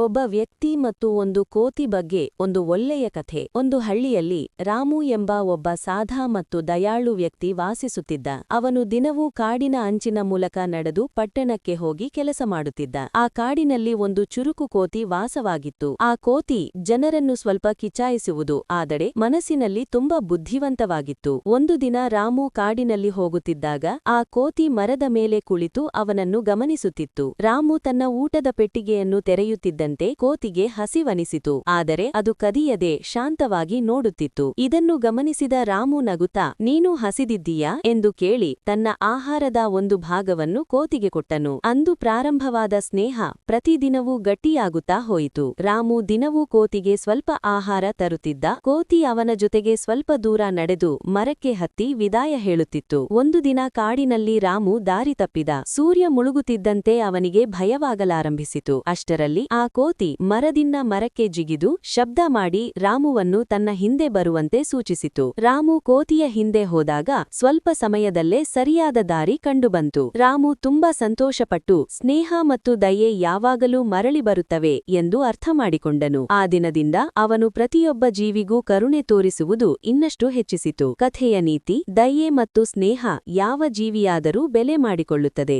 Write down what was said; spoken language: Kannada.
ಒಬ್ಬ ವ್ಯಕ್ತಿ ಮತ್ತು ಒಂದು ಕೋತಿ ಬಗ್ಗೆ ಒಂದು ಒಳ್ಳೆಯ ಕಥೆ. ಒಂದು ಹಳ್ಳಿಯಲ್ಲಿ ರಾಮು ಎಂಬ ಒಬ್ಬ ಸಾಧಾ ಮತ್ತು ದಯಾಳು ವ್ಯಕ್ತಿ ವಾಸಿಸುತ್ತಿದ್ದ. ಅವನು ದಿನವೂ ಕಾಡಿನ ಅಂಚಿನ ಮೂಲಕ ನಡೆದು ಪಟ್ಟಣಕ್ಕೆ ಹೋಗಿ ಕೆಲಸ ಮಾಡುತ್ತಿದ್ದ. ಆ ಕಾಡಿನಲ್ಲಿ ಒಂದು ಚುರುಕು ಕೋತಿ ವಾಸವಾಗಿತ್ತು. ಆ ಕೋತಿ ಜನರನ್ನು ಸ್ವಲ್ಪ ಕಿಚಾಯಿಸುವುದು, ಆದರೆ ಮನಸ್ಸಿನಲ್ಲಿ ತುಂಬಾ ಬುದ್ಧಿವಂತವಾಗಿತ್ತು. ಒಂದು ದಿನ ರಾಮು ಕಾಡಿನಲ್ಲಿ ಹೋಗುತ್ತಿದ್ದಾಗ ಆ ಕೋತಿ ಮರದ ಮೇಲೆ ಕುಳಿತು ಅವನನ್ನು ಗಮನಿಸುತ್ತಿತ್ತು. ರಾಮು ತನ್ನ ಊಟದ ಪೆಟ್ಟಿಗೆಯನ್ನು ತೆರೆಯುತ್ತಿದ್ದಂತೆ ಕೋತಿಗೆ ಹಸಿವನಿಸಿತು. ಆದರೆ ಅದು ಕದಿಯದೆ ಶಾಂತವಾಗಿ ನೋಡುತ್ತಿತ್ತು. ಇದನ್ನು ಗಮನಿಸಿದ ರಾಮು ನಗುತ್ತಾ, "ನೀನು ಹಸಿದಿದ್ದೀಯಾ?" ಎಂದು ಕೇಳಿ ತನ್ನ ಆಹಾರದ ಒಂದು ಭಾಗವನ್ನು ಕೋತಿಗೆ ಕೊಟ್ಟನು. ಅಂದು ಪ್ರಾರಂಭವಾದ ಸ್ನೇಹ ಪ್ರತಿದಿನವೂ ಗಟ್ಟಿಯಾಗುತ್ತಾ ಹೋಯಿತು. ರಾಮು ದಿನವೂ ಕೋತಿಗೆ ಸ್ವಲ್ಪ ಆಹಾರ ತರುತ್ತಿದ್ದ. ಕೋತಿ ಅವನ ಜೊತೆಗೆ ಸ್ವಲ್ಪ ದೂರ ನಡೆದು ಮರಕ್ಕೆ ಹತ್ತಿ ವಿದಾಯ ಹೇಳುತ್ತಿತ್ತು. ಒಂದು ದಿನ ಕಾಡಿನಲ್ಲಿ ರಾಮು ದಾರಿ ತಪ್ಪಿದ. ಸೂರ್ಯ ಮುಳುಗುತ್ತಿದ್ದಂತೆ ಅವನಿಗೆ ಭಯವಾಗಲಾರಂಭಿಸಿತು. ಅಷ್ಟರಲ್ಲಿ ಆ ಕೋತಿ ಮರದಿಂದ ಮರಕ್ಕೆ ಜಿಗಿದು ಶಬ್ದ ಮಾಡಿ ರಾಮುವನ್ನು ತನ್ನ ಹಿಂದೆ ಬರುವಂತೆ ಸೂಚಿಸಿತು. ರಾಮು ಕೋತಿಯ ಹಿಂದೆ ಹೋದಾಗ ಸ್ವಲ್ಪ ಸಮಯದಲ್ಲೇ ಸರಿಯಾದ ದಾರಿ ಕಂಡುಬಂತು. ರಾಮು ತುಂಬಾ ಸಂತೋಷಪಟ್ಟು ಸ್ನೇಹ ಮತ್ತು ದಯೆ ಯಾವಾಗಲೂ ಮರಳಿ ಬರುತ್ತವೆ ಎಂದು ಅರ್ಥಮಾಡಿಕೊಂಡನು. ಆ ದಿನದಿಂದ ಅವನು ಪ್ರತಿಯೊಬ್ಬ ಜೀವಿಗೂ ಕರುಣೆ ತೋರಿಸುವುದು ಇನ್ನಷ್ಟು ಹೆಚ್ಚಿಸಿತು. ಕಥೆಯ ನೀತಿ: ದಯೆ ಮತ್ತು ಸ್ನೇಹ ಯಾವ ಜೀವಿಯಾದರೂ ಬೆಲೆ ಮಾಡಿಕೊಳ್ಳುತ್ತದೆ.